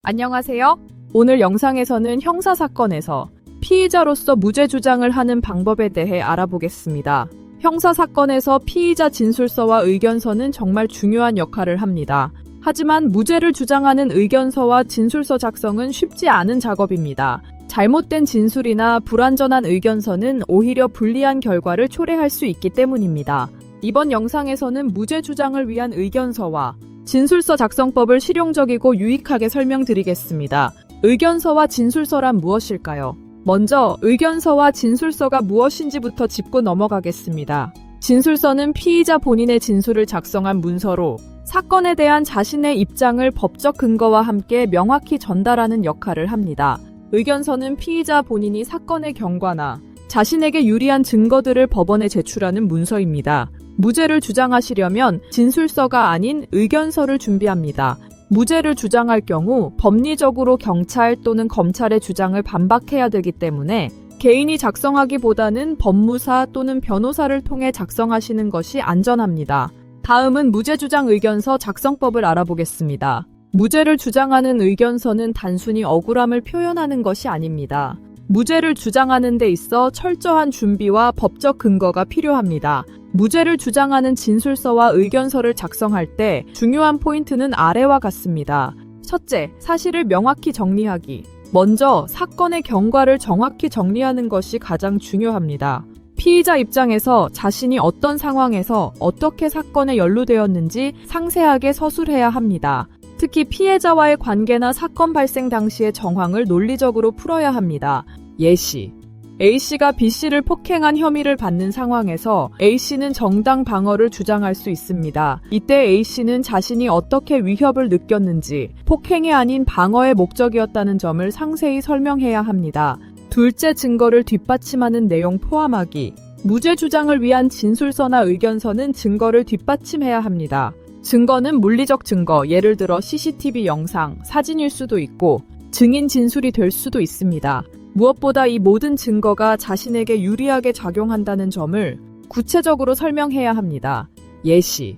안녕하세요. 오늘 영상에서는 형사사건에서 피의자로서 무죄 주장을 하는 방법에 대해 알아보겠습니다. 형사사건에서 피의자 진술서와 의견서는 정말 중요한 역할을 합니다. 하지만 무죄를 주장하는 의견서와 진술서 작성은 쉽지 않은 작업입니다. 잘못된 진술이나 불완전한 의견서는 오히려 불리한 결과를 초래할 수 있기 때문입니다. 이번 영상에서는 무죄 주장을 위한 의견서와 진술서 작성법을 실용적이고 유익하게 설명드리겠습니다. 의견서와 진술서란 무엇일까요? 먼저 의견서와 진술서가 무엇인지부터 짚고 넘어가겠습니다. 진술서는 피의자 본인의 진술을 작성한 문서로 사건에 대한 자신의 입장을 법적 근거와 함께 명확히 전달하는 역할을 합니다. 의견서는 피의자 본인이 사건의 경과나 자신에게 유리한 증거들을 법원에 제출하는 문서입니다. 무죄를 주장하시려면 진술서가 아닌 의견서를 준비합니다. 무죄를 주장할 경우 법리적으로 경찰 또는 검찰의 주장을 반박해야 되기 때문에 개인이 작성하기보다는 법무사 또는 변호사를 통해 작성하시는 것이 안전합니다. 다음은 무죄 주장 의견서 작성법을 알아보겠습니다. 무죄를 주장하는 의견서는 단순히 억울함을 표현하는 것이 아닙니다. 무죄를 주장하는 데 있어 철저한 준비와 법적 근거가 필요합니다. 무죄를 주장하는 진술서와 의견서를 작성할 때 중요한 포인트는 아래와 같습니다. 첫째, 사실을 명확히 정리하기. 먼저 사건의 경과를 정확히 정리하는 것이 가장 중요합니다. 피의자 입장에서 자신이 어떤 상황에서 어떻게 사건에 연루되었는지 상세하게 서술해야 합니다. 특히 피해자와의 관계나 사건 발생 당시의 정황을 논리적으로 풀어야 합니다. 예시. A씨가 B씨를 폭행한 혐의를 받는 상황에서 A씨는 정당 방어를 주장할 수 있습니다. 이때 A씨는 자신이 어떻게 위협을 느꼈는지, 폭행이 아닌 방어의 목적이었다는 점을 상세히 설명해야 합니다. 둘째, 증거를 뒷받침하는 내용 포함하기. 무죄 주장을 위한 진술서나 의견서는 증거를 뒷받침해야 합니다. 증거는 물리적 증거, 예를 들어 CCTV 영상, 사진일 수도 있고 증인 진술이 될 수도 있습니다. 무엇보다 이 모든 증거가 자신에게 유리하게 작용한다는 점을 구체적으로 설명해야 합니다. 예시.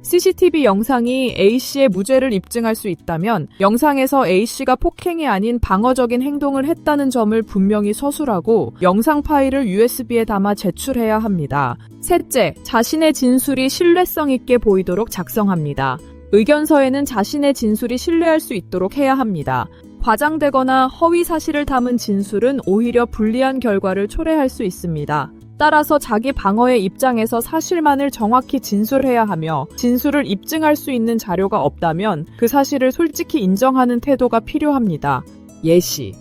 CCTV 영상이 A씨의 무죄를 입증할 수 있다면 영상에서 A씨가 폭행이 아닌 방어적인 행동을 했다는 점을 분명히 서술하고 영상 파일을 USB에 담아 제출해야 합니다. 셋째, 자신의 진술이 신뢰성 있게 보이도록 작성합니다. 의견서에는 자신의 진술이 신뢰할 수 있도록 해야 합니다. 과장되거나 허위 사실을 담은 진술은 오히려 불리한 결과를 초래할 수 있습니다. 따라서 자기 방어의 입장에서 사실만을 정확히 진술해야 하며 진술을 입증할 수 있는 자료가 없다면 그 사실을 솔직히 인정하는 태도가 필요합니다. 예시.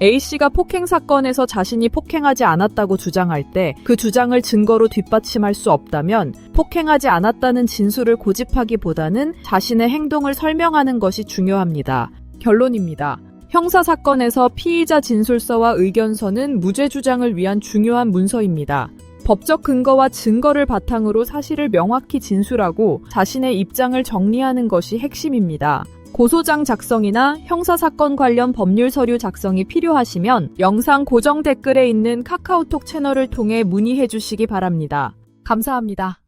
A씨가 폭행 사건에서 자신이 폭행하지 않았다고 주장할 때 그 주장을 증거로 뒷받침할 수 없다면 폭행하지 않았다는 진술을 고집하기보다는 자신의 행동을 설명하는 것이 중요합니다. 결론입니다. 형사사건에서 피의자 진술서와 의견서는 무죄 주장을 위한 중요한 문서입니다. 법적 근거와 증거를 바탕으로 사실을 명확히 진술하고 자신의 입장을 정리하는 것이 핵심입니다. 고소장 작성이나 형사사건 관련 법률 서류 작성이 필요하시면 영상 고정 댓글에 있는 카카오톡 채널을 통해 문의해 주시기 바랍니다. 감사합니다.